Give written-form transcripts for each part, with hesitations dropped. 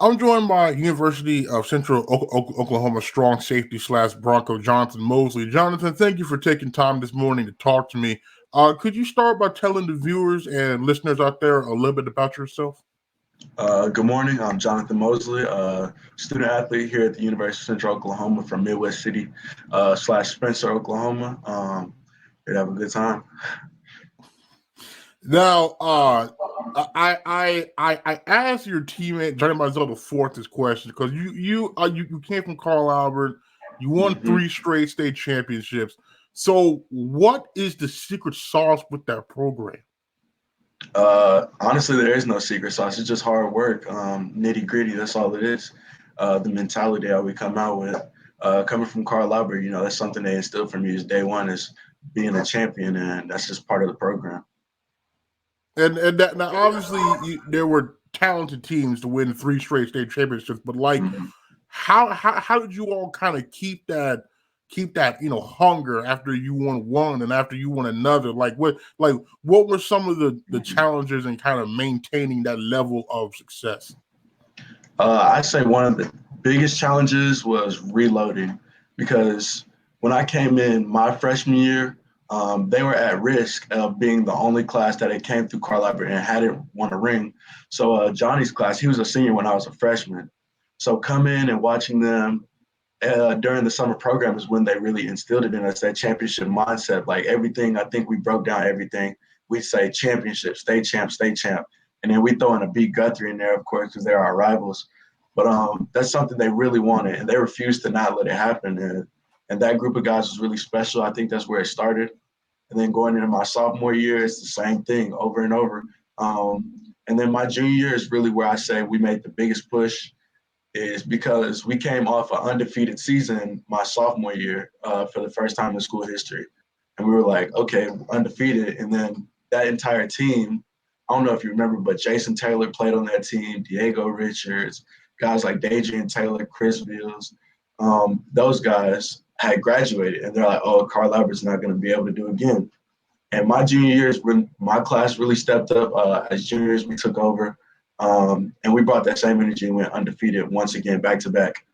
I'm joined by University of Central Oklahoma strong safety / Bronco Johnathan Mosley. Johnathan, thank you for taking time this morning to talk to me. Could you start by telling the viewers and listeners out there a little bit about yourself? Good morning. I'm Johnathan Mosley, student athlete here at the University of Central Oklahoma from Midwest City / Spencer, Oklahoma. Here to have a good time. Now, I asked your teammate Johnny Manziel to fourth this question because you came from Carl Albert, you won 3 straight state championships. So, what is the secret sauce with that program? Honestly, there is no secret sauce. It's just hard work, nitty gritty. That's all it is. The mentality that we come out with, coming from Carl Albert, that's something they instilled from me is day one is being a champion, and that's just part of the program. And that now, obviously, there were talented teams to win 3 straight state championships, but how did you all kind of keep that hunger after you won one and after you won another? What were some of the challenges in kind of maintaining that level of success? I'd say one of the biggest challenges was reloading, because when I came in my freshman year, they were at risk of being the only class that had came through Carl Albert and hadn't won a ring. So Johnny's class, he was a senior when I was a freshman. So come in and watching them during the summer program is when they really instilled it in us, that championship mindset. Like everything, I think we broke down everything. We say championship, state champ, state champ. And then we throw in a beat Guthrie in there, of course, because they're our rivals. But that's something they really wanted, and they refused to not let it happen. And that group of guys was really special. I think that's where it started. And then going into my sophomore year, it's the same thing over and over. And then my junior year is really where I say we made the biggest push, is because we came off an undefeated season my sophomore year for the first time in school history. And we were like, okay, undefeated. And then that entire team, I don't know if you remember, but Jason Taylor played on that team, Diego Richards, guys like Dadrian Taylor, Chris Bills, those guys had graduated, and they're like, oh, Carl Albert's not going to be able to do it again. And my junior years, when my class really stepped up, as juniors, we took over, and we brought that same energy and went undefeated once again, back-to-back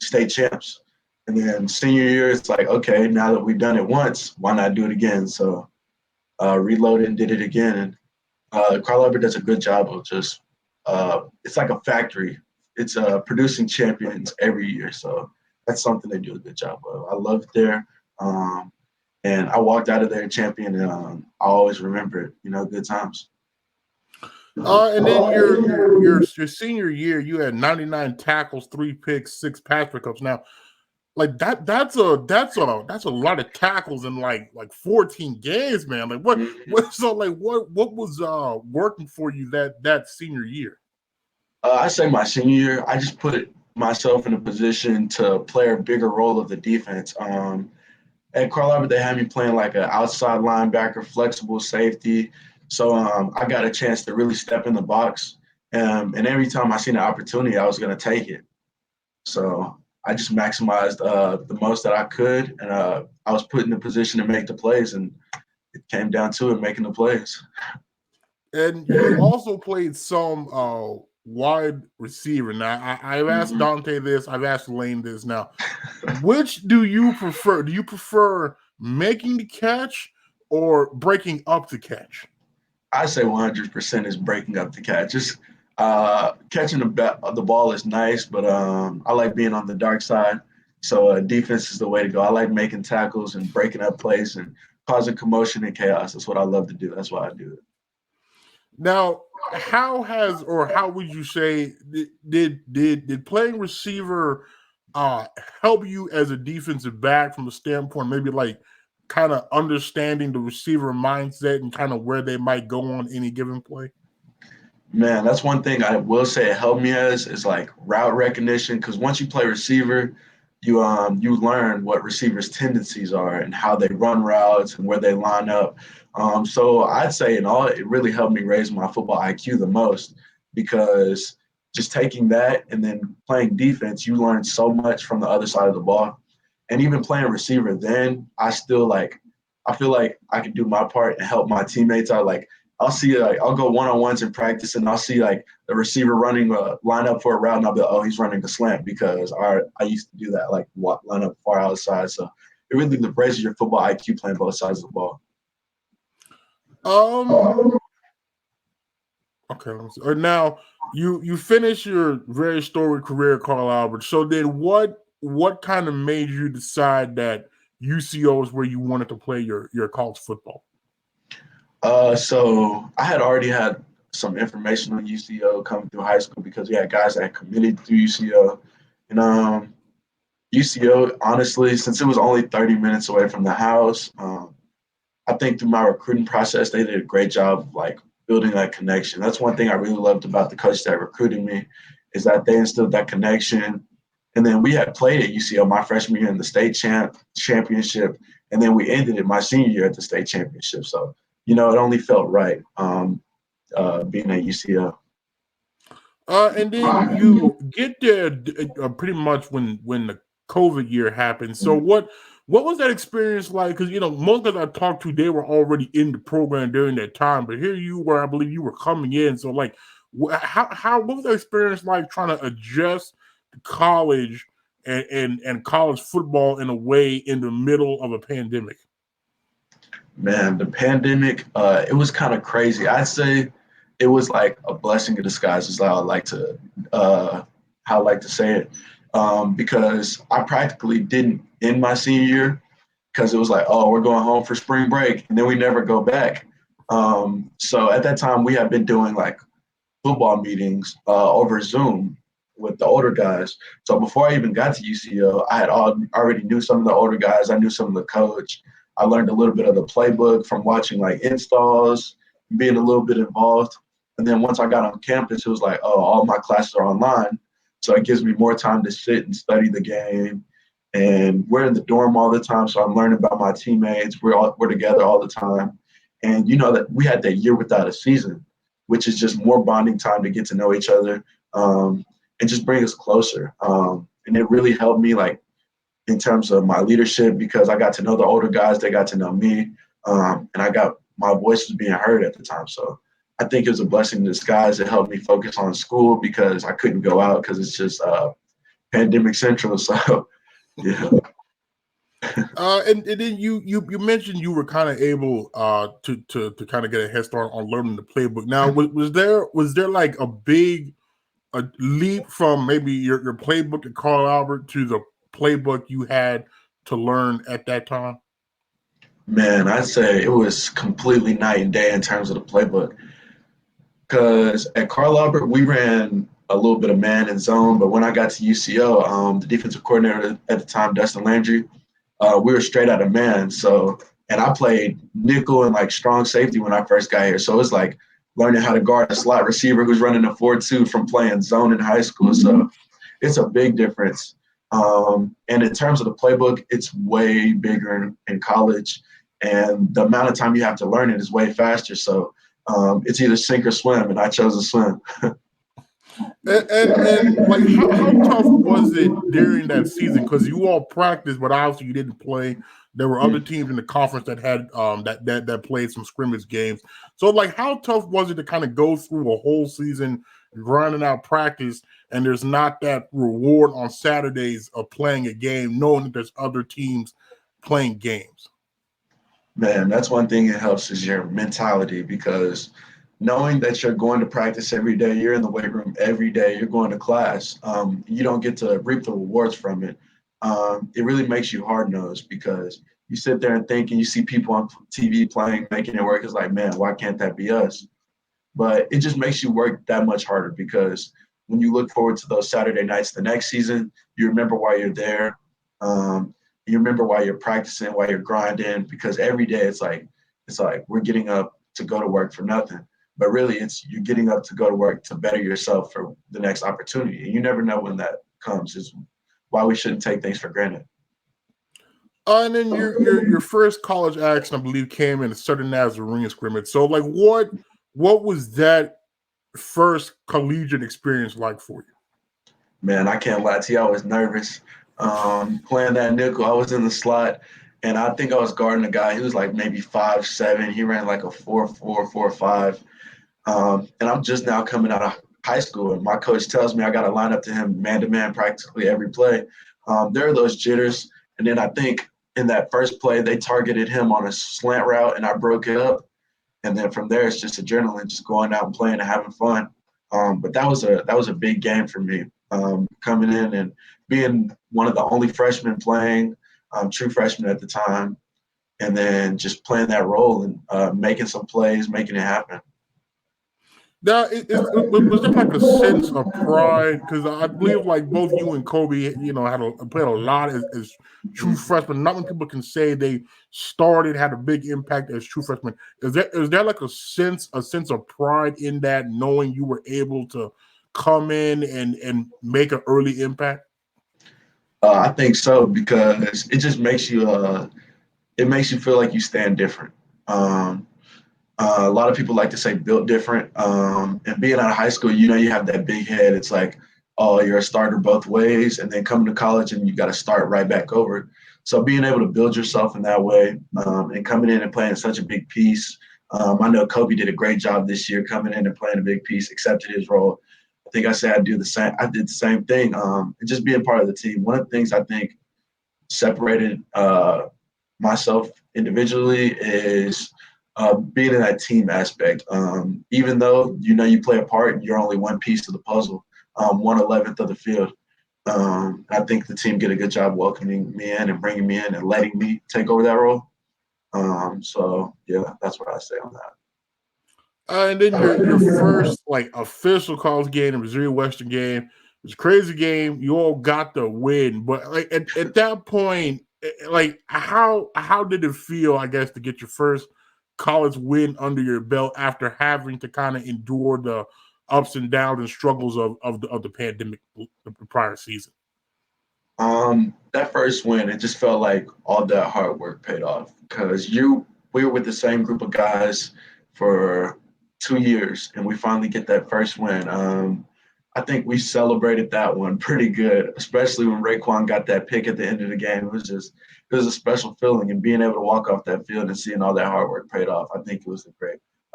state champs. And then senior year, it's like, okay, now that we've done it once, why not do it again? So reloaded and did it again. And Carl Albert does a good job of just it's like a factory. It's producing champions every year. So that's something they do a good job of. I loved it there. And I walked out of there champion, and I always remember it, good times. And then your senior year, you had 99 tackles, 3 picks, 6 pass pickups. Now, that's a lot of tackles in like 14 games, man. What was working for you that senior year? I say my senior year, I just put myself in a position to play a bigger role of the defense. At Carl Albert, they had me playing like an outside linebacker, flexible safety. So I got a chance to really step in the box. And every time I seen an opportunity, I was going to take it. So I just maximized the most that I could. And I was put in a position to make the plays. And it came down to it, making the plays. And you also played some wide receiver. Now, I've asked Dante this. I've asked Lane this. Now, which do you prefer? Do you prefer making the catch or breaking up the catch? I say 100% is breaking up the catch. Just catching the ball is nice, but I like being on the dark side. So defense is the way to go. I like making tackles and breaking up plays and causing commotion and chaos. That's what I love to do. That's why I do it. Now, how would you say did playing receiver help you as a defensive back from the standpoint, maybe like kind of understanding the receiver mindset and kind of where they might go on any given play? Man, that's one thing I will say it helped me as is like route recognition, because once you play receiver, you learn what receivers' tendencies are and how they run routes and where they line up. So I'd say it really helped me raise my football IQ the most, because just taking that and then playing defense, you learn so much from the other side of the ball. And even playing receiver, then I feel like I could do my part and help my teammates out. Like I'll see like I'll go one-on-ones in practice, and I'll see like the receiver running a line up for a route, and I'll be like, oh, he's running a slant because I used to do that, like line up far outside. So it really raises your football IQ playing both sides of the ball. Okay. Now you finish your very storied career at Carl Albert. So then what kind of made you decide that UCO is where you wanted to play your college football? So I had already had some information on UCO coming through high school because we had guys that had committed through UCO. And UCO, honestly, since it was only 30 minutes away from the house, I think through my recruiting process, they did a great job of like building that connection. That's one thing I really loved about the coach that recruited me, is that they instilled that connection. And then we had played at UCO my freshman year in the state championship, and then we ended it my senior year at the state championship. So, it only felt right being at UCO. And then you get there pretty much when the COVID year happened. So what was that experience like? Because most of I talked to, they were already in the program during that time, but here you were, I believe you were coming in. So like, what was that experience like trying to adjust to college and college football in a way in the middle of a pandemic? Man, the pandemic, it was kind of crazy. I'd say it was like a blessing in disguise, is how I like to say it, because I practically didn't end my senior year because it was like, oh, we're going home for spring break, and then we never go back. So at that time, we had been doing like football meetings over Zoom with the older guys. So before I even got to UCO, I had already knew some of the older guys. I knew some of the coach. I learned a little bit of the playbook from watching like installs, being a little bit involved. And then once I got on campus, it was like, oh, all my classes are online. So it gives me more time to sit and study the game. And we're in the dorm all the time, so I'm learning about my teammates. We're together all the time. And that we had that year without a season, which is just more bonding time to get to know each other and just bring us closer. And it really helped me like in terms of my leadership, because I got to know the older guys, they got to know me, and I got my voice was being heard at the time. So I think it was a blessing in disguise. It helped me focus on school because I couldn't go out because it's just pandemic central. So yeah. And then you mentioned you were kind of able to kind of get a head start on learning the playbook. Now, was there like a leap from maybe your playbook at Carl Albert to the playbook you had to learn at that time? Man, I'd say it was completely night and day in terms of the playbook. Because at Carl Albert, we ran a little bit of man and zone, but when I got to UCO, the defensive coordinator at the time, Dustin Landry, we were straight out of man. So, and I played nickel and like strong safety when I first got here. So it was like learning how to guard a slot receiver who's running a 4-2 from playing zone in high school. So it's a big difference. And in terms of the playbook, it's way bigger in college, and the amount of time you have to learn it is way faster. So it's either sink or swim, and I chose to swim. and like how tough was it during that season? Because you all practiced, but obviously you didn't play. There were other teams in the conference that had that played some scrimmage games. So like, how tough was it to kind of go through a whole season grinding out practice, and there's not that reward on Saturdays of playing a game, knowing that there's other teams playing games? Man, that's one thing that helps is your mentality, because knowing that you're going to practice every day, you're in the weight room every day, you're going to class, you don't get to reap the rewards from it. It really makes you hard-nosed, because you sit there and think, and you see people on TV playing, making it work. It's like, man, why can't that be us? But it just makes you work that much harder, because when you look forward to those Saturday nights the next season, you remember why you're there. You remember why you're practicing, why you're grinding, because every day it's like we're getting up to go to work for nothing. But really, it's you're getting up to go to work to better yourself for the next opportunity. And you never know when that comes. Is why we shouldn't take things for granted. And then your first college action, I believe, came in a Southern Nazarene scrimmage. So like, what was that first collegiate experience like for you? Man, I can't lie to you. I was nervous. Playing that nickel, I was in the slot, and I think I was guarding a guy. He was like maybe 5'7". He ran like a 4.4, 4.5. And I'm just now coming out of high school, and my coach tells me I got to line up to him man-to-man practically every play. There are those jitters. And then I think in that first play, they targeted him on a slant route, and I broke it up. And then from there, it's just adrenaline, just going out and playing and having fun. But that was a big game for me, coming in and being one of the only freshmen playing, true freshman at the time, and then just playing that role and making some plays, making it happen. Now, was there like a sense of pride? Because I believe like both you and Kobe, played a lot as true freshmen. Not many people can say they had a big impact as true freshmen. Is there like a sense of pride in that, knowing you were able to come in and make an early impact? I think so, because it just makes you feel like you stand different. A lot of people like to say built different. And being out of high school, you have that big head. It's like, oh, you're a starter both ways. And then coming to college and you got to start right back over. So being able to build yourself in that way, and coming in and playing such a big piece. I know Kobe did a great job this year coming in and playing a big piece, accepted his role. I think I said I did the same thing. And just being part of the team. One of the things I think separated myself individually is being in that team aspect. Even though you play a part, you're only one piece of the puzzle, 1/11th of the field. I think the team did a good job welcoming me in and bringing me in and letting me take over that role. So yeah, that's what I say on that. And then your first like official college game, the Missouri Western game, it was a crazy game. You all got the win, but like at that point, like how did it feel? I guess to get your first college win under your belt after having to kind of endure the ups and downs and struggles of the pandemic the prior season. That first win, it just felt like all that hard work paid off, because we were with the same group of guys for 2 years, and we finally get that first win. I think we celebrated that one pretty good, especially when Raekwon got that pick at the end of the game. It was a special feeling, and being able to walk off that field and seeing all that hard work paid off. I think it was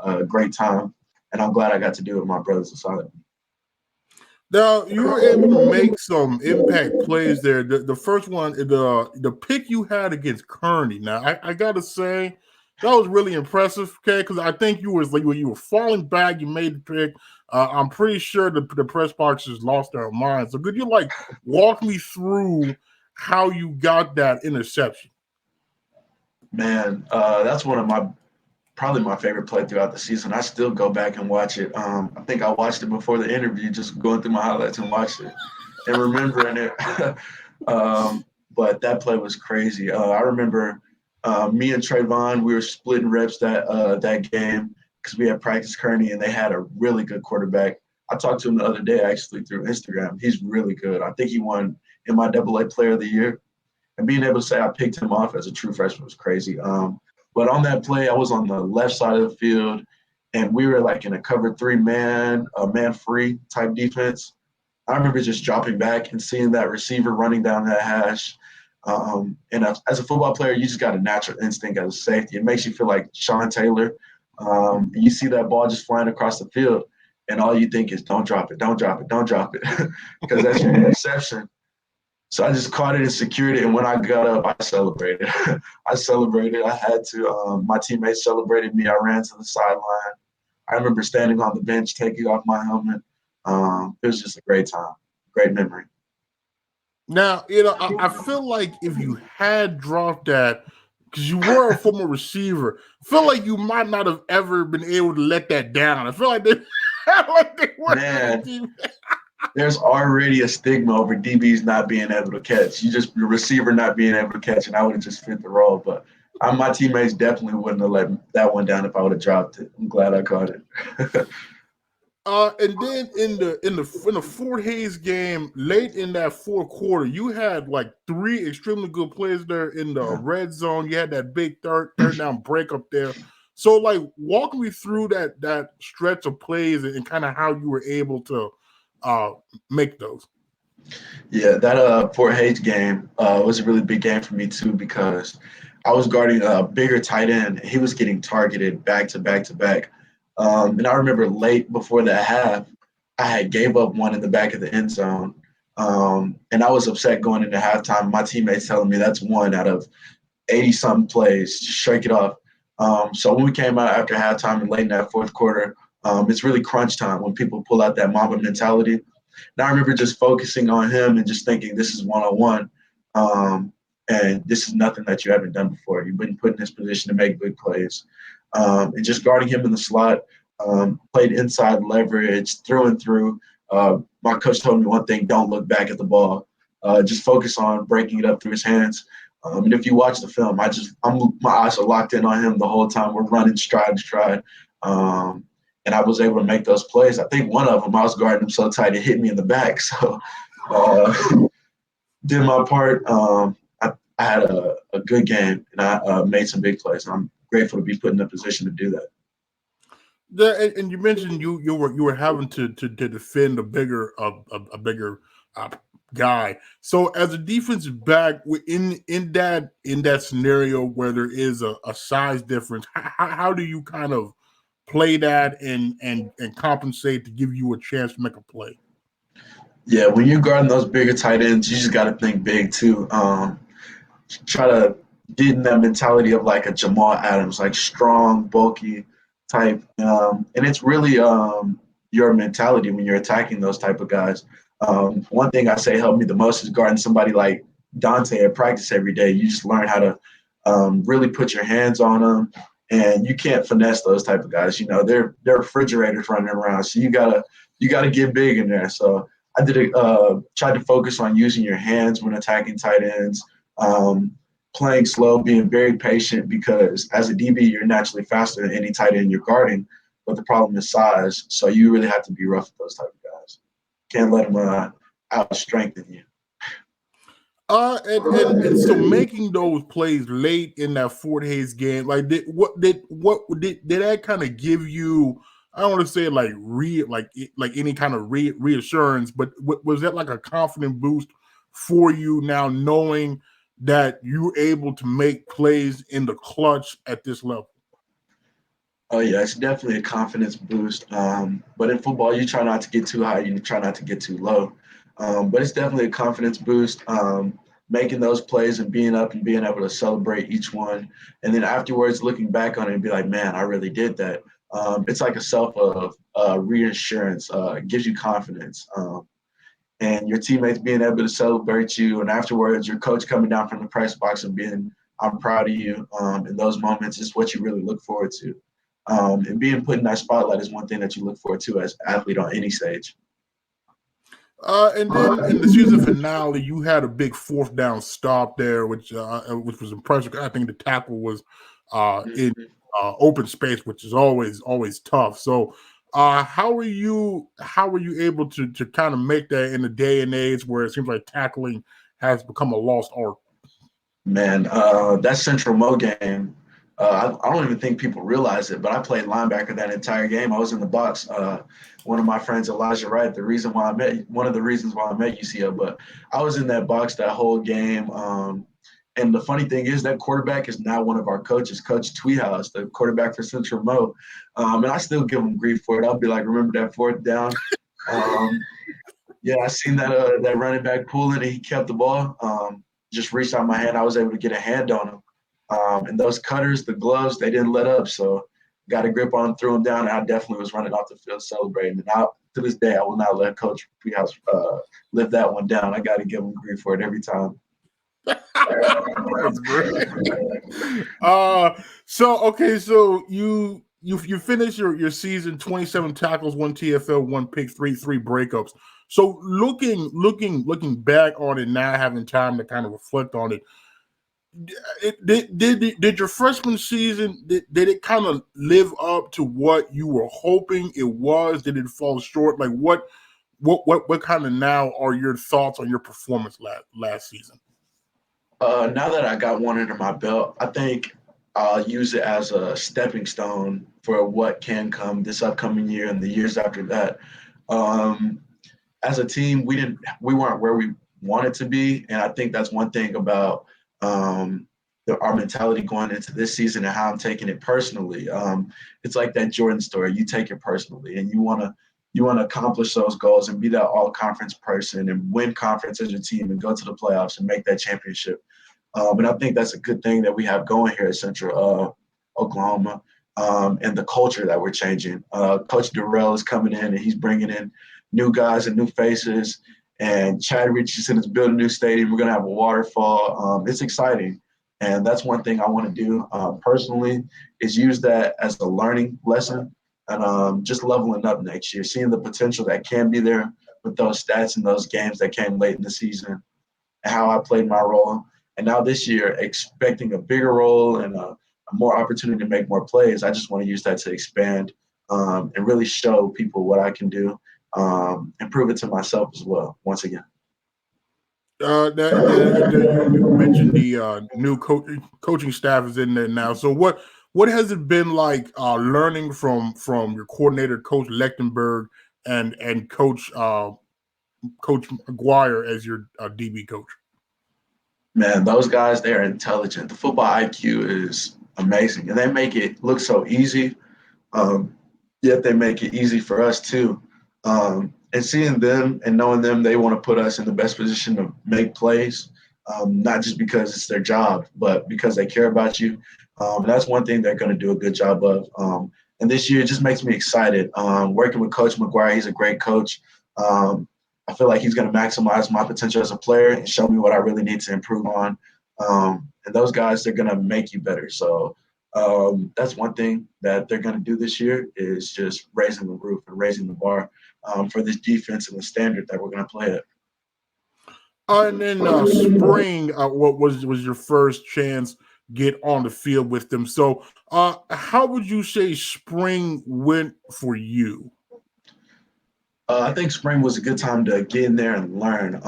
a great time, and I'm glad I got to do it with my brothers beside me. Now you were able to make some impact plays there. The first one, the pick you had against Kearney. Now I gotta say that was really impressive, okay? Because I think you were falling back, you made the pick. I'm pretty sure the press boxers lost their minds. So could you like walk me through how you got that interception? Man, that's one of probably my favorite play throughout the season. I still go back and watch it. I think I watched it before the interview, just going through my highlights and watched it and remembering it. But that play was crazy. I remember me and Trayvon, we were splitting reps that game because we had practiced Kearney, and they had a really good quarterback. I talked to him the other day actually through Instagram. He's really good. I think he won MIAA Player of the Year. And being able to say I picked him off as a true freshman was crazy. But on that play, I was on the left side of the field, and we were like in a cover 3 man free type defense. I remember just dropping back and seeing that receiver running down that hash. And as a football player, you just got a natural instinct as a safety. It makes you feel like Sean Taylor. And you see that ball just flying across the field, and all you think is don't drop it, don't drop it, don't drop it, because that's your interception. So I just caught it and secured it, and when I got up, I celebrated. I had to. My teammates celebrated me. I ran to the sideline. I remember standing on the bench, taking off my helmet. It was just a great time, great memory. Now, I feel like if you had dropped that, because you were a former receiver, I feel like you might not have ever been able to let that down. I feel like they were. Man, there's already a stigma over DBs not being able to catch. Your receiver not being able to catch, and I would have just fit the role. But my teammates definitely wouldn't have let that one down if I would have dropped it. I'm glad I caught it. And then in the Fort Hays game, late in that fourth quarter, you had like 3 extremely good plays there in the red zone. You had that big third down break up there. So like walk me through that stretch of plays and kind of how you were able to make those. Yeah, that Fort Hays game was a really big game for me too, because I was guarding a bigger tight end. He was getting targeted back to back to back. And I remember late before that half, I had gave up one in the back of the end zone. And I was upset going into halftime. My teammates telling me that's one out of 80-something plays. Just shake it off. So when we came out after halftime and late in that fourth quarter, it's really crunch time when people pull out that Mamba mentality. And I remember just focusing on him and just thinking this is one-on-one. And this is nothing that you haven't done before. You've been put in this position to make big plays. And just guarding him in the slot, played inside leverage through and through. My coach told me one thing: don't look back at the ball. Just focus on breaking it up through his hands. And if you watch the film, my eyes are locked in on him the whole time. We're running stride to stride. And I was able to make those plays. I think one of them, I was guarding him so tight it hit me in the back. So did my part. I had a good game, and I made some big plays. I'm grateful to be put in a position to do that. And you mentioned you were having to defend a bigger guy. So as a defensive back in that scenario where there is a size difference, how do you kind of play that and compensate to give you a chance to make a play? Yeah, when you're guarding those bigger tight ends, you just got to think big too. Try to get in that mentality of like a Jamal Adams, like strong, bulky type. And it's really your mentality when you're attacking those type of guys. One thing I say helped me the most is guarding somebody like Dante at practice every day. You just learn how to really put your hands on them, and you can't finesse those type of guys. You know, they're refrigerators running around, so you gotta get big in there. So I tried to focus on using your hands when attacking tight ends. Playing slow, being very patient, because as a DB, you're naturally faster than any tight end you're guarding, but the problem is size. So you really have to be rough with those type of guys. Can't let them out-strengthen you. And so making those plays late in that Fort Hays game, like did that kind of give you? I don't want to say like any kind of reassurance, but was that like a confident boost for you now, knowing that you're able to make plays in the clutch at this level? Oh, yeah, it's definitely a confidence boost. But in football, you try not to get too high. You try not to get too low. But it's definitely a confidence boost, making those plays and being up and being able to celebrate each one. And then afterwards, looking back on it and be like, man, I really did that. It's like a self of reassurance. It gives you confidence. And your teammates being able to celebrate you, and afterwards your coach coming down from the press box and being, I'm proud of you. In those moments is what you really look forward to. And being put in that spotlight is one thing that you look forward to as an athlete on any stage. And then in the season finale, you had a big fourth down stop there, which was impressive. I think the tackle was in open space, which is always tough. So how were you able to kind of make that in a day and age where it seems like tackling has become a lost art? Man, that Central Mo game, I don't even think people realize it, but I played linebacker that entire game. I was in the box. One of my friends, Elijah Wright, one of the reasons why I met UCL, but I was in that box that whole game. And the funny thing is that quarterback is now one of our coaches, Coach Tweehouse, the quarterback for Central Mo. And I still give him grief for it. I'll be like, remember that fourth down? Yeah, I seen that running back pulling, and he kept the ball. Just reached out my hand. I was able to get a hand on him. And those cutters, the gloves, they didn't let up. So got a grip on him, threw him down, and I definitely was running off the field celebrating. And to this day, I will not let Coach Tweehouse live that one down. I got to give him grief for it every time. That's great. So you finished your season, 27 tackles, 1 TFL, 1 pick, three breakups. So looking back on it now, having time to kind of reflect on it, did your freshman season, did it kind of live up to what you were hoping it was? Did it fall short? Like what kind of now are your thoughts on your performance last season? Now that I got one under my belt, I think I'll use it as a stepping stone for what can come this upcoming year and the years after that. As a team, we weren't where we wanted to be, and I think that's one thing about our mentality going into this season and how I'm taking it personally. It's like that Jordan story. You take it personally, and you want to accomplish those goals and be that all conference person and win conference as your team and go to the playoffs and make that championship. And I think that's a good thing that we have going here at Central Oklahoma, and the culture that we're changing. Coach Durrell is coming in, and he's bringing in new guys and new faces. And Chad Richardson is building a new stadium. We're going to have a waterfall. It's exciting. And that's one thing I want to do personally, is use that as a learning lesson and just leveling up next year, seeing the potential that can be there with those stats and those games that came late in the season and how I played my role. And now this year, expecting a bigger role and a more opportunity to make more plays. I just want to use that to expand and really show people what I can do and prove it to myself as well, once again. You mentioned the new coaching staff is in there now. So what has it been like learning from your coordinator, Coach Lechtenberg, and Coach McGuire as your DB coach? Man, those guys, they are intelligent. The football IQ is amazing, and they make it look so easy, yet they make it easy for us too. And seeing them and knowing them, they want to put us in the best position to make plays, not just because it's their job, but because they care about you. That's one thing they're going to do a good job of. And this year, it just makes me excited. Working with Coach McGuire, he's a great coach. I feel like he's going to maximize my potential as a player and show me what I really need to improve on. And those guys, they're going to make you better. So that's one thing that they're going to do this year, is just raising the roof and raising the bar for this defense and the standard that we're going to play at. And then spring, what was your first chance get on the field with them? So how would you say spring went for you? I think spring was a good time to get in there and learn.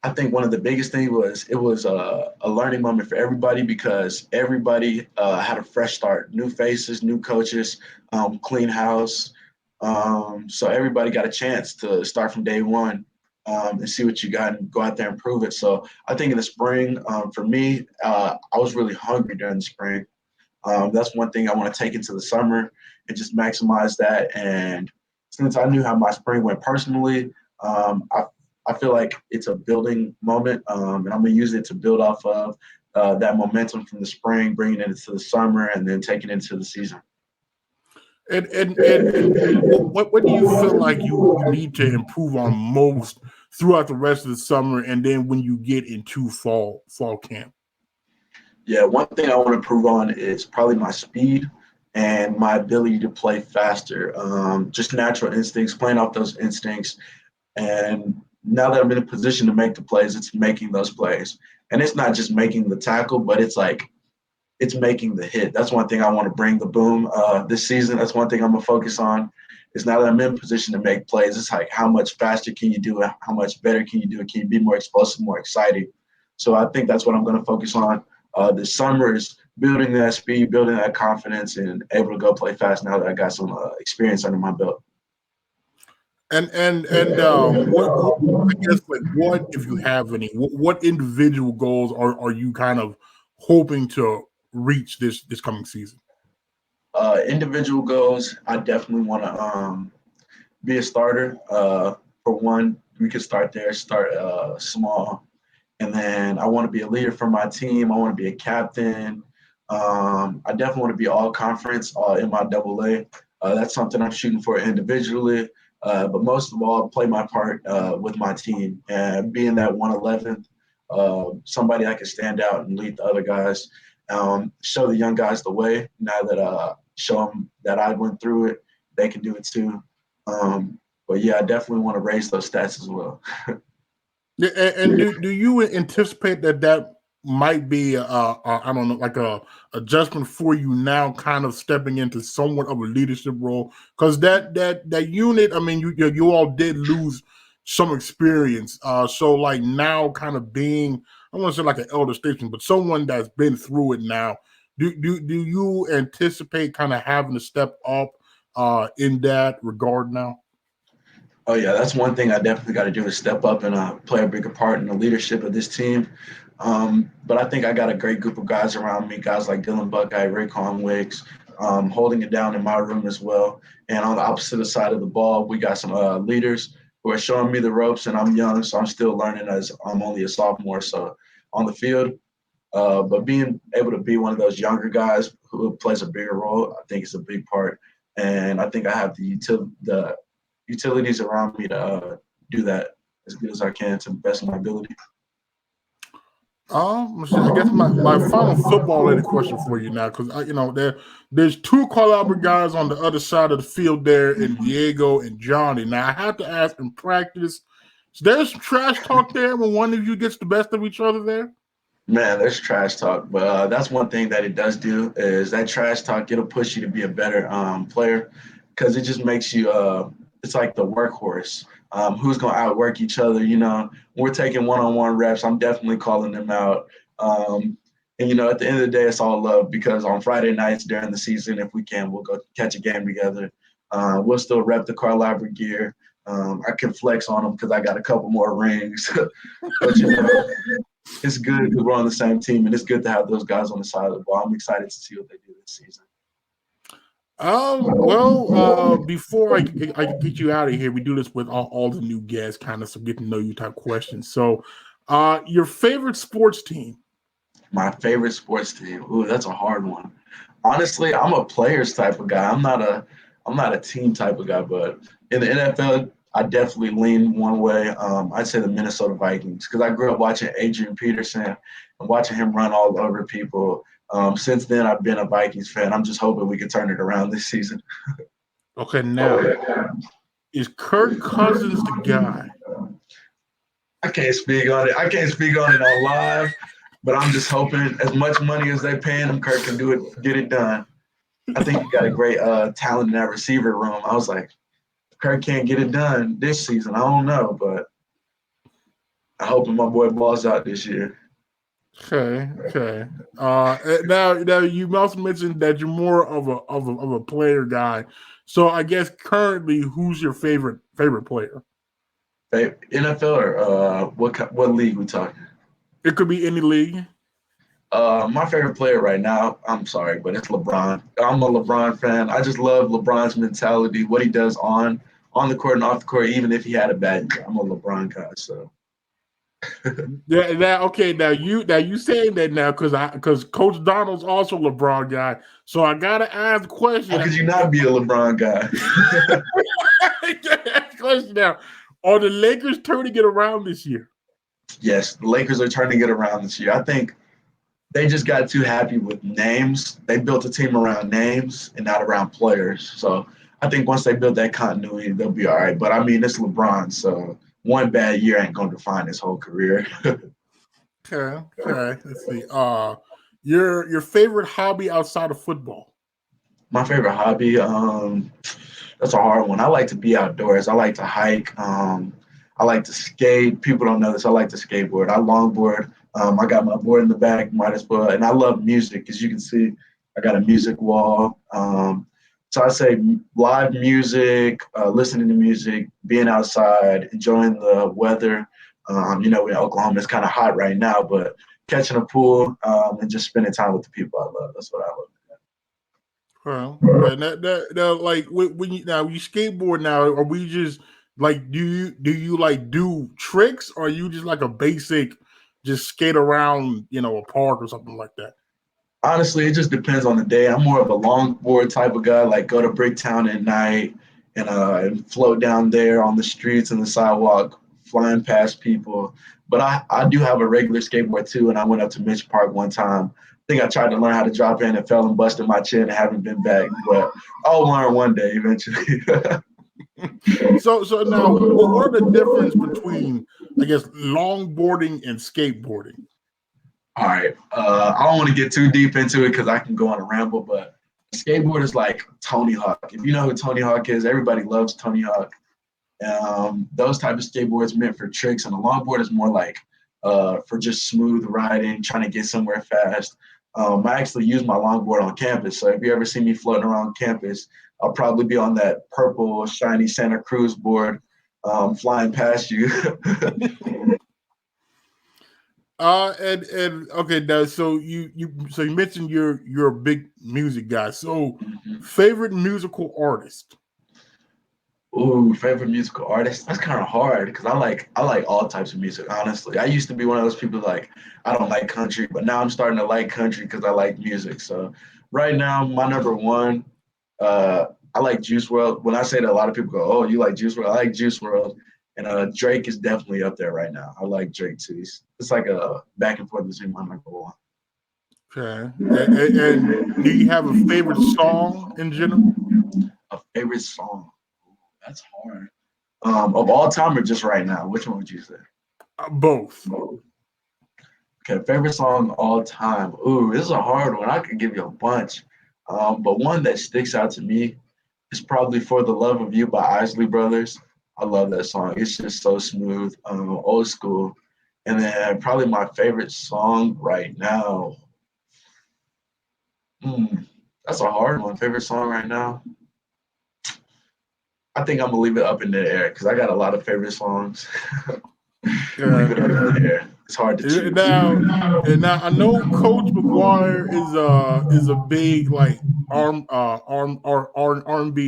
I think one of the biggest things was it was a learning moment for everybody, because everybody had a fresh start, new faces, new coaches, clean house. So everybody got a chance to start from day one and see what you got and go out there and prove it. So I think in the spring, for me, I was really hungry during the spring. That's one thing I want to take into the summer and just maximize that. And since I knew how my spring went personally, I feel like it's a building moment, and I'm going to use it to build off of that momentum from the spring, bringing it into the summer, and then taking it into the season. And what do you feel like you need to improve on most throughout the rest of the summer, and then when you get into fall camp? Yeah, one thing I want to improve on is probably my speed and my ability to play faster. Just natural instincts, playing off those instincts. And now that I'm in a position to make the plays, it's making those plays. And it's not just making the tackle, but it's making the hit. That's one thing I want to bring the boom this season. That's one thing I'm going to focus on, is now that I'm in position to make plays, it's like how much faster can you do it? How much better can you do it? Can you be more explosive, more exciting? So I think that's what I'm going to focus on this summer, is building that speed, building that confidence, and able to go play fast now that I got some experience under my belt. And what I guess, like, what, if you have any, what individual goals are you kind of hoping to reach this coming season? Individual goals, I definitely want to be a starter. For one, we could start there, start small. And then I want to be a leader for my team. I want to be a captain. I definitely want to be all conference in my AA. That's something I'm shooting for individually. But most of all, play my part with my team and being that 111th, somebody I can stand out and lead the other guys, show the young guys the way. Now that show them that I went through it, they can do it too. But yeah, I definitely want to raise those stats as well. Yeah, and do you anticipate that might be I don't know, like a adjustment for you now, kind of stepping into somewhat of a leadership role? Because that unit, I mean, you all did lose some experience, so like now kind of being, I want to say like an elder statesman, but someone that's been through it now. Do you anticipate kind of having to step up in that regard now? Oh yeah, that's one thing I definitely got to do, is step up and play a bigger part in the leadership of this team. But I think I got a great group of guys around me, guys like Dylan Buckeye, Raycon Wicks, holding it down in my room as well. And on the opposite side of the ball, we got some leaders who are showing me the ropes, and I'm young, so I'm still learning as I'm only a sophomore. So on the field, but being able to be one of those younger guys who plays a bigger role, I think is a big part. And I think I have the utilities around me to do that as good as I can to the best of my ability. I guess my final football-related question for you now, because there's two Caliber guys on the other side of the field there in Diego and Johnny. Now I have to ask, in practice, is there some trash talk there when one of you gets the best of each other there? Man, there's trash talk, but that's one thing that it does do is that trash talk. It'll push you to be a better player because it just makes you. It's like the workhorse. Who's going to outwork each other? We're taking one-on-one reps. I'm definitely calling them out. And at the end of the day, it's all love because on Friday nights during the season, if we can, we'll go catch a game together. We'll still rep the Karl Labber gear. I can flex on them because I got a couple more rings. But it's good because we're on the same team, and it's good to have those guys on the side of the ball. I'm excited to see what they do this season. Before I get you out of here, we do this with all the new guests, kind of some get to know you type questions. So, your favorite sports team? My favorite sports team. Ooh, that's a hard one. Honestly, I'm a players type of guy. I'm not a team type of guy, but in the NFL, I definitely lean one way. I'd say the Minnesota Vikings because I grew up watching Adrian Peterson and watching him run all over people. Since then, I've been a Vikings fan. I'm just hoping we can turn it around this season. Okay, now, is Kirk Cousins the guy? I can't speak on it. I can't speak on it on live, but I'm just hoping as much money as they paying him, Kirk can do it, get it done. I think he got a great talent in that receiver room. I was like, Kirk can't get it done this season. I don't know, but I hope my boy balls out this year. Okay. Now you also mentioned that you're more of a player guy. So I guess currently, who's your favorite player? NFL or what league we talking? It could be any league. My favorite player right now, I'm sorry, but it's LeBron. I'm a LeBron fan. I just love LeBron's mentality, what he does on the court and off the court, even if he had a bad year. I'm a LeBron guy, so. Now you saying that now because Coach Donald's also a LeBron guy, so I gotta ask the question. How could you not be a LeBron guy? Question now: are the Lakers turning it around this year? Yes, the Lakers are turning it around this year. I think they just got too happy with names. They built a team around names and not around players. So I think once they build that continuity, they'll be all right. But I mean, it's LeBron, so one bad year ain't going to define his whole career. Okay. Let's see. Your favorite hobby outside of football? My favorite hobby, that's a hard one. I like to be outdoors. I like to hike. I like to skate. People don't know this. I like to skateboard. I longboard. I got my board in the back, might as well. And I love music. As you can see, I got a music wall. So I say live music, listening to music, being outside, enjoying the weather. In Oklahoma, it's kind of hot right now, but catching a pool and just spending time with the people I love. That's what I love. Well, now, like when you skateboard now, are we just like do you like do tricks, or are you just like a basic just skate around a park or something like that? Honestly, it just depends on the day. I'm more of a longboard type of guy, like go to Bricktown at night and float down there on the streets and the sidewalk, flying past people. But I do have a regular skateboard too, and I went up to Mitch Park one time. I think I tried to learn how to drop in and fell and busted my chin and haven't been back. But I'll learn one day eventually. So now, what are the difference between, I guess, longboarding and skateboarding? All right. I don't want to get too deep into it because I can go on a ramble, but skateboard is like Tony Hawk. If you know who Tony Hawk is, everybody loves Tony Hawk. Those type of skateboards meant for tricks, and a longboard is more like for just smooth riding, trying to get somewhere fast. I actually use my longboard on campus, so if you ever see me floating around campus, I'll probably be on that purple, shiny Santa Cruz board flying past you. And okay, now so you mentioned you're a big music guy. So favorite musical artist? Ooh, favorite musical artist? That's kind of hard because I like all types of music, honestly. I used to be one of those people like I don't like country, but now I'm starting to like country because I like music. So right now, my number one, uh, I like Juice World. When I say that, a lot of people go, "Oh, you like Juice World?" I like Juice World, and Drake is definitely up there right now. I like Drake too. It's like a back and forth between my number one. Okay, and do you have a favorite song in general? A favorite song? That's hard. Of all time or just right now? Which one would you say? Both. Okay, favorite song all time. Ooh, this is a hard one. I could give you a bunch. But one that sticks out to me is probably For the Love of You by Isley Brothers. I love that song. It's just so smooth, old school. And then probably my favorite song right now. Hmm, that's a hard one. Favorite song right now. I think I'm gonna leave it up in the air because I got a lot of favorite songs. Leave it up in the air. It's hard to choose. Now I know Coach McGuire is a big like R&B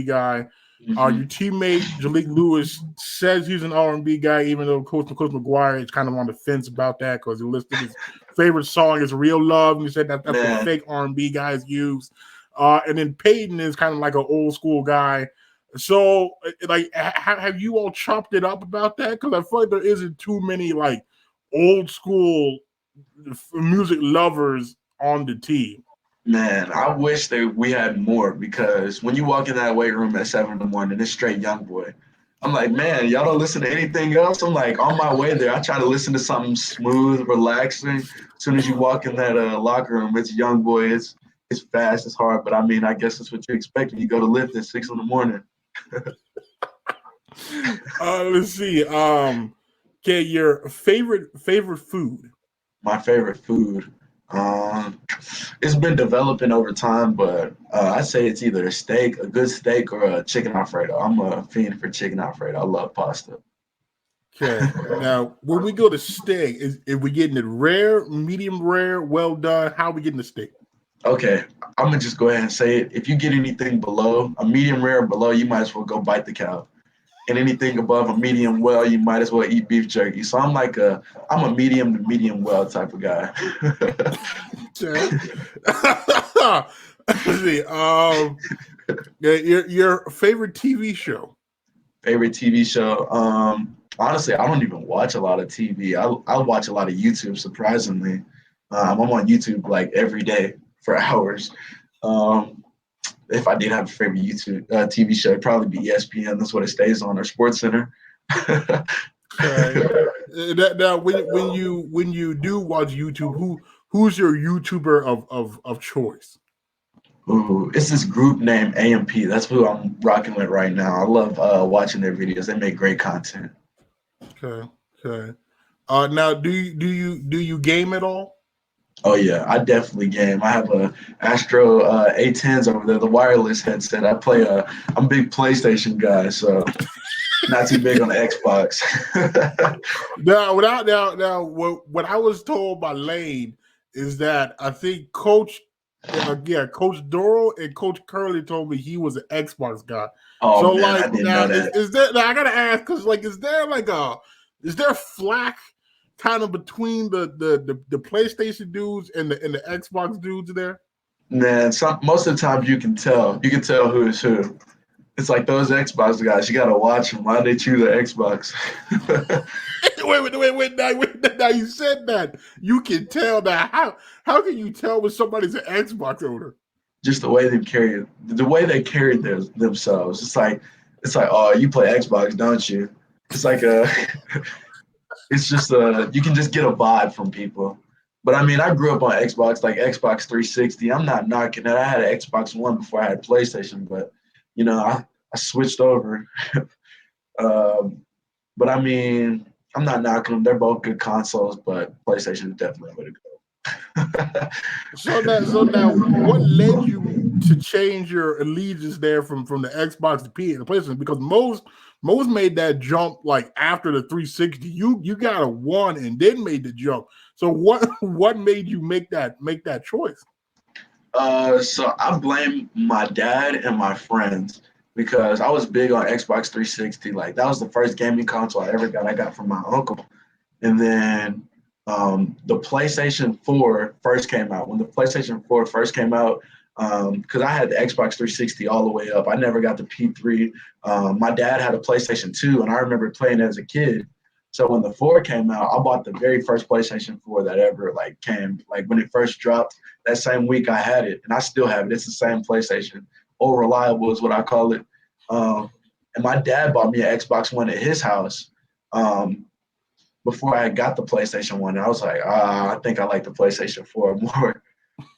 guy. Your Mhm. teammate Jalik Lewis says he's an R&B guy, even though Coach McGuire is kind of on the fence about that because he listed his favorite song as "Real Love," and he said that's what Man, fake R&B guys use. And then Peyton is kind of like an old school guy. So, like, have you all chopped it up about that? Because I feel like there isn't too many like old school music lovers on the team. man, I wish that we had more because when you walk in that weight room at 7 in the morning, it's straight young boy. I'm like, man, y'all don't listen to anything else. I'm like, on my way there, I try to listen to something smooth, relaxing. As soon as you walk in that locker room, it's young boy. It's fast, it's hard, but I mean, I guess that's what you expect when you go to lift at 6 in the morning. Let's see. Okay, your favorite food. My favorite food. Um, it's been developing over time, but I'd say it's either a good steak, or a chicken alfredo. I'm a fiend for chicken alfredo. I love pasta. Okay, now when we go to steak, is we getting it rare, medium rare, well done? How are we getting the steak? Okay, I'm gonna just go ahead and say it. If you get anything below a medium rare or below, you might as well go bite the cow. And anything above a medium well, you might as well eat beef jerky. So I'm a medium to medium well type of guy. Okay. Let's see. Your favorite TV show. Favorite TV show? Honestly, I don't even watch a lot of TV. I watch a lot of YouTube. Surprisingly, I'm on YouTube like every day for hours. Um, if I did have a favorite YouTube TV show, it'd probably be ESPN. That's what it stays on, or Sports Center. Okay. Now, when you do watch YouTube, who's your YouTuber of choice? Ooh, it's this group named AMP. That's who I'm rocking with right now. I love watching their videos. They make great content. Okay. Okay. Now, do you game at all? Oh yeah, I definitely game. I have a Astro A10s over there, the wireless headset. I'm a big PlayStation guy, so not too big on the Xbox. Now, what I was told by Lane is that I think Coach Doro and Coach Curley told me he was an Xbox guy. Oh So man, like I didn't now know that. is there now I gotta ask because like is there flack kind of between the PlayStation dudes and the Xbox dudes there? Man, most of the time you can tell. You can tell who is who. It's like those Xbox guys. You gotta watch them. Why they choose the Xbox? Now you said that you can tell that. How can you tell when somebody's an Xbox owner? Just the way they carry themselves. It's like, oh, you play Xbox, don't you? It's like it's just you can just get a vibe from people. But I mean, I grew up on Xbox, like Xbox 360. I'm not knocking it. I had an Xbox One before I had PlayStation, but I switched over. um, but I mean, I'm not knocking them. They're both good consoles, but PlayStation is definitely the way to go. So now, what led you to change your allegiance there from the Xbox to the PlayStation? Because most made that jump like after the 360. You got a 1 and then made the jump. So what made you make that choice? So I blame my dad and my friends because I was big on Xbox 360. Like that was the first gaming console I ever got. I got from my uncle. And then the PlayStation 4 first came out. When the PlayStation 4 first came out, because I had the Xbox 360 all the way up. I never got the P3. My dad had a PlayStation 2, and I remember playing it as a kid. So when the 4 came out, I bought the very first PlayStation 4 that ever came. Like when it first dropped, that same week I had it, and I still have it. It's the same PlayStation. Old reliable is what I call it. And my dad bought me an Xbox One at his house before I got the PlayStation 1. And I was like, I think I like the PlayStation 4 more.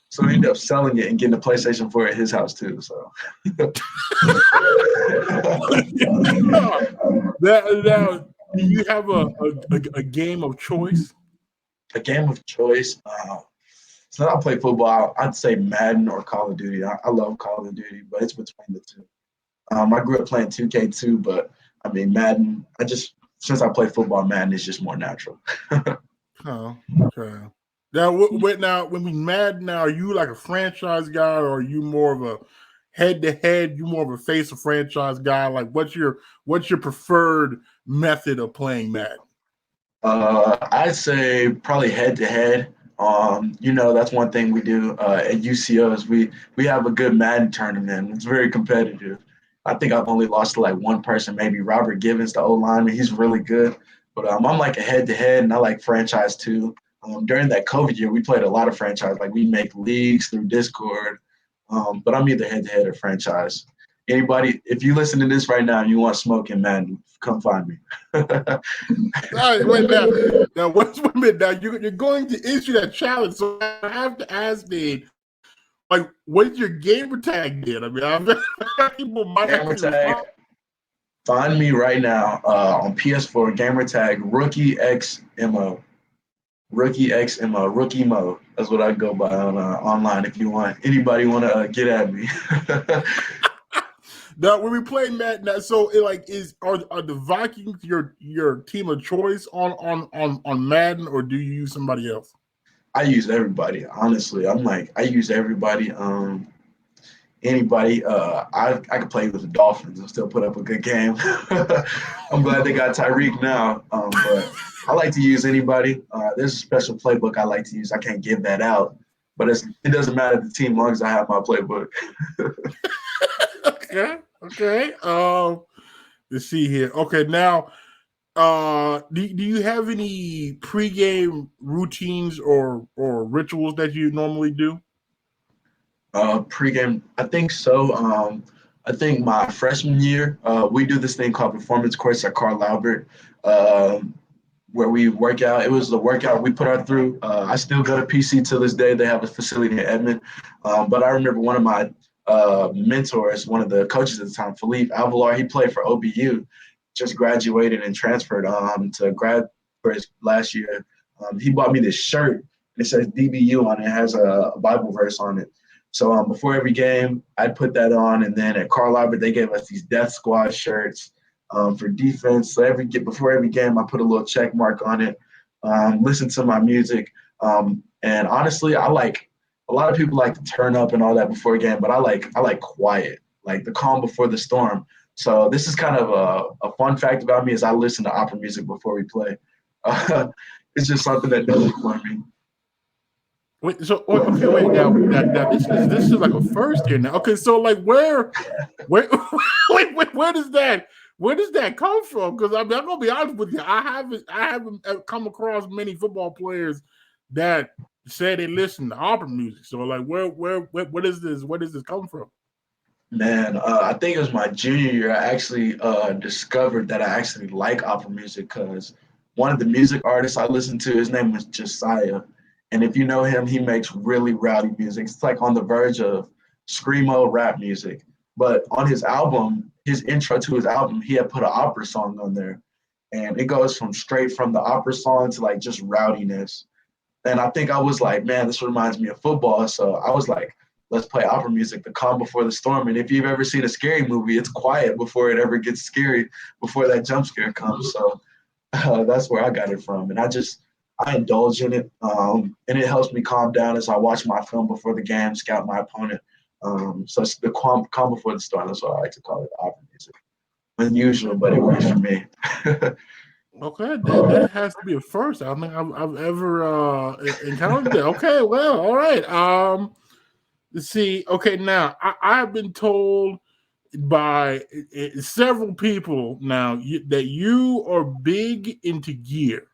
So I ended up selling it and getting the PlayStation 4 at his house too. So now, do you have a game of choice? A game of choice. So I play football. I'd say Madden or Call of Duty. I love Call of Duty, but it's between the two. I grew up playing 2K2, but I mean Madden. Since I play football, Madden is just more natural. Oh, okay. Now, when we Madden, now are you like a franchise guy, or are you more of a head-to-head? You more of a face of franchise guy? Like, what's your preferred method of playing Madden? I'd say probably head-to-head. That's one thing we do at UCOs. We have a good Madden tournament. It's very competitive. I think I've only lost to like one person, maybe Robert Givens, the O-lineman. He's really good. But I'm like a head-to-head, and I like franchise too. During that COVID year, we played a lot of franchise. Like we make leagues through Discord. But I'm either head-to-head or franchise. Anybody, if you listen to this right now and you want smoke in Madden, come find me. All right, wait now. Now, wait a minute. Now you're going to issue that challenge, so I have to ask Dave, like, what's your gamer tag did? I mean, people might gamer tag. Find me right now on PS4. Gamer tag Rookie X MO. Rookie X MO. Rookie Mo. That's what I go by on online. If you want anybody want to get at me. Now, when we play Madden, so are the Vikings your team of choice on Madden, or do you use somebody else? I use everybody. Honestly, I use everybody. Anybody. I could play with the Dolphins and still put up a good game. I'm glad they got Tyreek now. But I like to use anybody. There's a special playbook I like to use. I can't give that out, but it doesn't matter the team as long as I have my playbook. Okay. Let's see here. Okay, now, do you have any pregame routines or rituals that you normally do? Pregame, I think so. I think my freshman year, we do this thing called performance course at Carl Albert, where we work out. It was the workout we put our through. I still go to PC to this day. They have a facility in Edmond. But I remember one of my mentors, one of the coaches at the time, Philippe Avalar, he played for OBU, just graduated and transferred to grad for his last year. He bought me this shirt. It says DBU on it. It has a Bible verse on it. So before every game, I'd put that on. And then at Carl Albert, they gave us these Death Squad shirts for defense. So before every game, I put a little check mark on it, listen to my music. And honestly, a lot of people like to turn up and all that before a game, but I like quiet, like the calm before the storm. So this is kind of a fun fact about me is I listen to opera music before we play. It's just something that does it for me. Wait now this is like a first year now. Okay, so like where does that come from? Because I'm gonna be honest with you, I haven't come across many football players that say they listen to opera music. So like where does this come from? Man, I think it was my junior year. I actually discovered that I actually like opera music because one of the music artists I listened to, his name was Josiah. And if you know him, he makes really rowdy music. It's like on the verge of screamo rap music. But on his album, his intro to his album, he had put an opera song on there. And it goes straight from the opera song to like just rowdiness. And I think I was like, man, this reminds me of football. So I was like, let's play opera music, the calm before the storm. And if you've ever seen a scary movie, it's quiet before it ever gets scary, before that jump scare comes. So that's where I got it from. And I indulge in it. And it helps me calm down as I watch my film before the game, scout my opponent. So it's the calm before the storm. That's what I like to call it, opera music. Unusual, but it works for me. Okay, that has to be a first. I don't think I've ever encountered that. Okay, well, all right. Let's see. Okay, now I've been told by several people now that you are big into gear.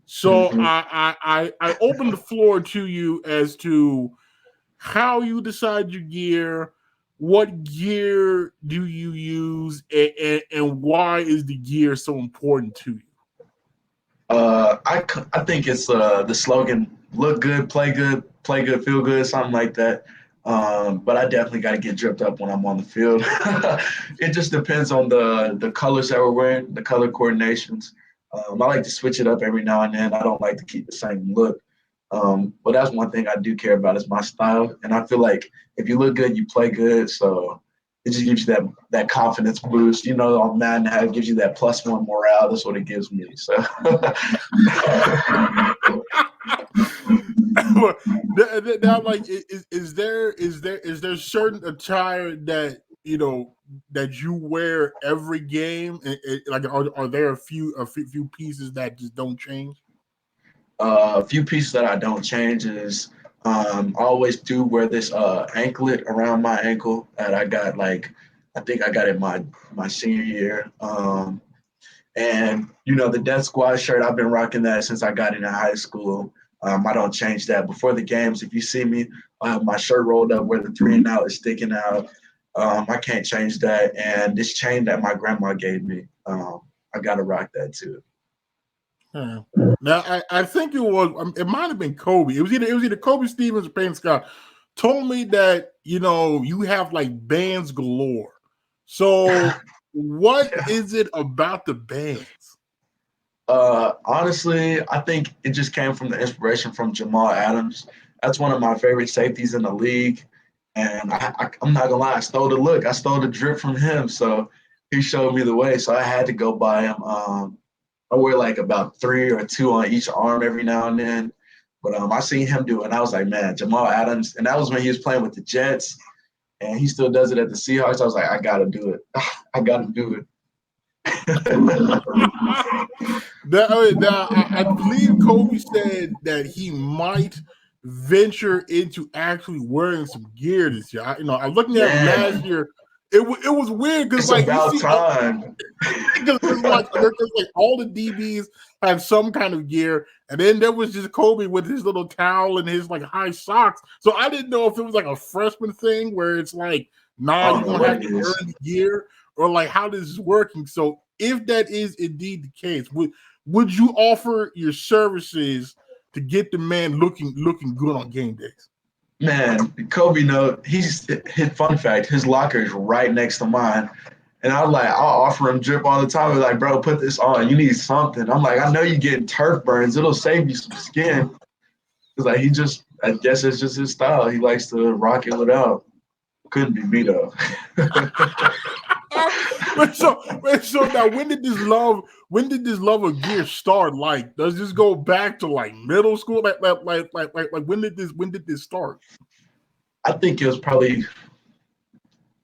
So Mhm. I open the floor to you as to how you decide your gear, what gear do you use, and why is the gear so important to you? I think it's the slogan: "Look good, play good, feel good," something like that. But I definitely got to get dripped up when I'm on the field. It just depends on the colors that we're wearing, the color coordinations. I like to switch it up every now and then. I don't like to keep the same look. But that's one thing I do care about is my style. And I feel like if you look good, you play good. So it just gives you that confidence boost. You know, on Madden, how it gives you that +1 morale. That's what it gives me. So Now, like, is there certain attire that that you wear every game? Like, are there a few pieces that just don't change? a few pieces that I don't change is I always do wear this anklet around my ankle that I got I think I got it my senior year. And the Death Squad shirt, I've been rocking that since I got into high school. I don't change that. Before the games, if you see me, I have my shirt rolled up where the 3 and out is sticking out. I can't change that. And this chain that my grandma gave me, I gotta rock that too. Hmm. Now, I think it might have been Kobe. It was either Kobe Stevens or Payne Scott told me that you have like bands galore. So what is it about the bands? Honestly, I think it just came from the inspiration from Jamal Adams. That's one of my favorite safeties in the league. And I'm not gonna lie, I stole the look. I stole the drip from him. So he showed me the way. So I had to go buy him. I wear like about 3 or 2 on each arm every now and then. But I seen him do it, and I was like, man, Jamal Adams. And that was when he was playing with the Jets, and he still does it at the Seahawks. I was like, I gotta do it. I gotta do it. Now, I believe Kobe said that he might venture into actually wearing some gear this year. I'm looking at last Man, year. It was weird because it's like you about see, time. because like all the DBs have some kind of gear, and then there was just Kobe with his little towel and his like high socks. So I didn't know if it was like a freshman thing where it's like, I nah, don't you're know gonna what have it to is. earn the gear, or like how this is working. So if that is indeed the case, would you offer your services to get the man looking good on game days? Man, Kobe, he's his fun fact, his locker is right next to mine. And I was like, I'll offer him drip all the time. He's like, bro, put this on. You need something. I'm like, I know you're getting turf burns. It'll save you some skin. It's like I guess it's just his style. He likes to rock it without. Couldn't be me though. So now when did this love of gear start? Like, does this go back to like middle school? Like when did this start? I think it was probably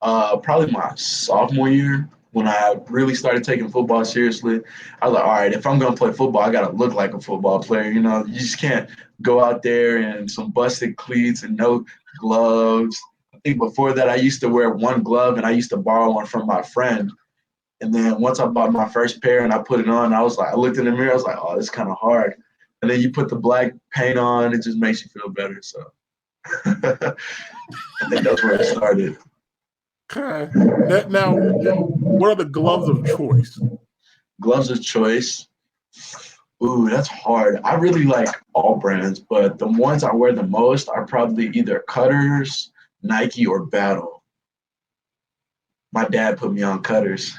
my sophomore year when I really started taking football seriously. I was like, all right, if I'm gonna play football, I gotta look like a football player. You just can't go out there in some busted cleats and no gloves. I think before that, I used to wear one glove and I used to borrow one from my friend. And then once I bought my first pair and I put it on, I looked in the mirror, I was like, oh, it's kind of hard. And then you put the black paint on, it just makes you feel better. So I think that's where it started. Okay. Now, what are the gloves of choice? Gloves of choice. Ooh, that's hard. I really like all brands, but the ones I wear the most are probably either Cutters, Nike, or Battle. My dad put me on Cutters.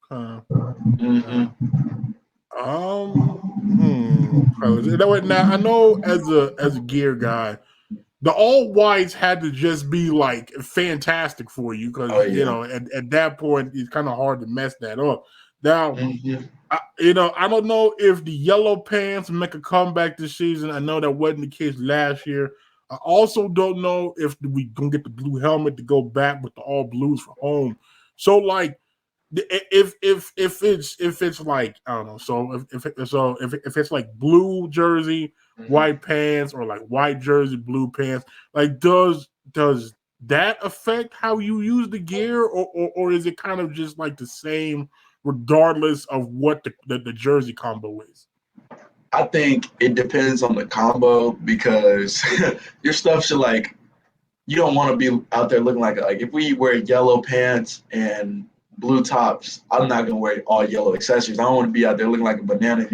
Uh, hmm uh, Now I know as a gear guy, the all whites had to just be like fantastic for you because at that point it's kind of hard to mess that up. Now, I don't know if the yellow pants make a comeback this season. I know that wasn't the case last year. I also don't know if we gonna get the blue helmet to go back with the all blues for home. So like, if it's like I don't know, so if it's like blue jersey, white pants, or like white jersey, blue pants, like does that affect how you use the gear, or is it kind of just like the same regardless of what the jersey combo is? I think it depends on the combo because your stuff should like you don't want to be out there looking like if we wear yellow pants and blue tops, I'm not gonna wear all yellow accessories. I don't want to be out there looking like a banana,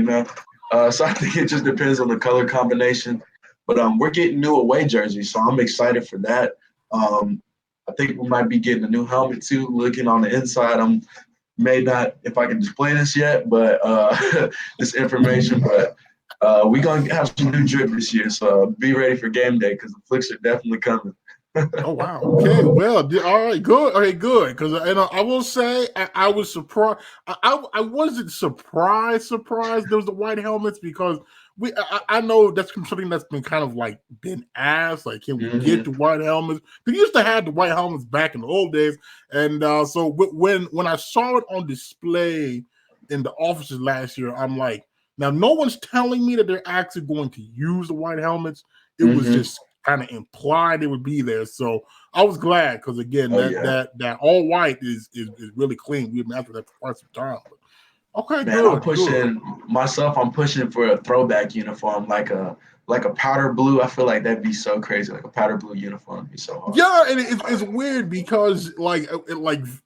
So I think it just depends on the color combination. But we're getting new away jerseys, so I'm excited for that. I think we might be getting a new helmet too. Looking on the inside, may not if I can display this yet, but this information, but we're gonna have some new drip this year, so be ready for game day because the flicks are definitely coming. Oh wow! Okay, well, all right, good. All right, good. Because I will say I was surprised. I wasn't surprised. There was the white helmets because I know that's something that's been kind of like been asked. Like, can we get the white helmets? We used to have the white helmets back in the old days, and so when I saw it on display in the offices last year, I'm like, now no one's telling me that they're actually going to use the white helmets. It was just kind of implied it would be there, so I was glad because again, that all white is really clean. We've been after that for quite some time. But, okay, man, good. I'm pushing for a throwback uniform, like a powder blue. I feel like that'd be so crazy, like a powder blue uniform would be so hard. Yeah, and it's weird because like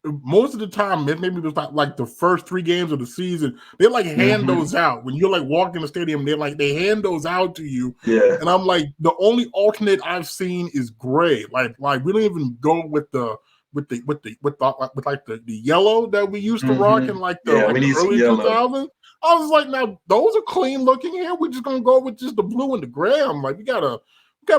most of the time, maybe it was like the first 3 games of the season, they like hand those out when you're like walking in the stadium. They hand those out to you. Yeah, and I'm like, the only alternate I've seen is gray. Like we don't even go with the yellow that we used to rock in like the early 2000s. I was like, now those are clean looking here. We're just gonna go with just the blue and the gray. I'm like, we gotta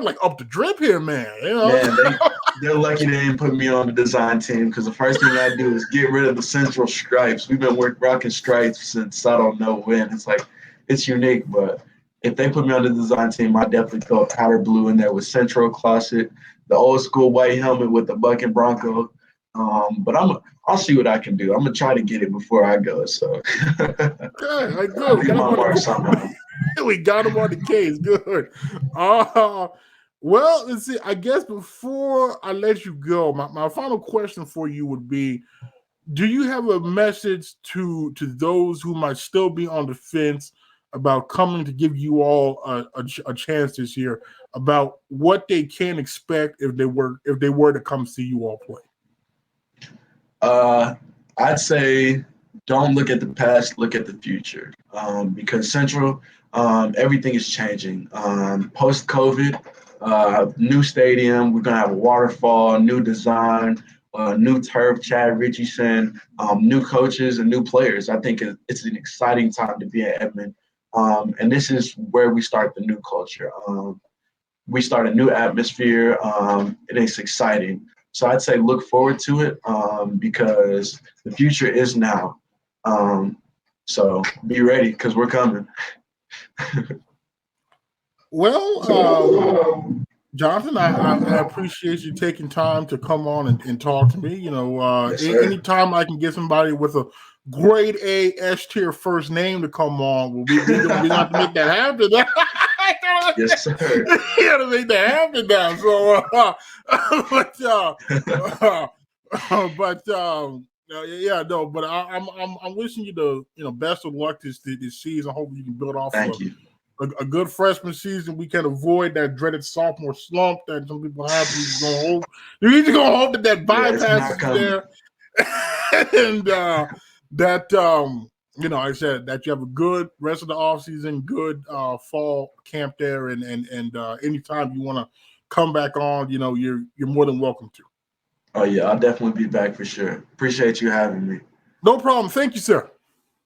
like up the drip here, man. Man, they're lucky they didn't put me on the design team because the first thing I do is get rid of the central stripes. We've been rocking stripes since I don't know when. It's like it's unique, but if they put me on the design team, I definitely throw a powder blue in there with central classic, the old school white helmet with the buck and bronco. But I'll see what I can do. I'm gonna try to get it before I go. So okay, good. We got him on the case. Good. Well, let's see. I guess before I let you go, my final question for you would be: do you have a message to those who might still be on the fence about coming to give you all a chance this year about what they can expect if they were to come see you all play? I'd say don't look at the past, look at the future. Because Central, everything is changing. Post-COVID, new stadium, we're going to have a waterfall, new design, new turf, Chad Richardson, new coaches and new players. I think it's an exciting time to be at Edmond. And this is where we start the new culture. We start a new atmosphere. It is exciting. So I'd say look forward to it because the future is now. So be ready because we're coming. Well, Johnathan, I appreciate you taking time to come on and talk to me. Yes, anytime I can get somebody with a grade A S tier first name to come on, we have to make that happen. Yes, sir. You got to make that happen now. So, but I'm wishing you the best of luck this season. I hope you can build off a good freshman season. We can avoid that dreaded sophomore slump that some people have. You're just gonna hope that bypass is there, and that I said that you have a good rest of the offseason, good fall camp there, and anytime you want to come back on, you're more than welcome to. Oh yeah, I'll definitely be back for sure. Appreciate you having me. No problem. Thank you, sir.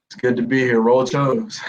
It's good to be here. Roll Chos.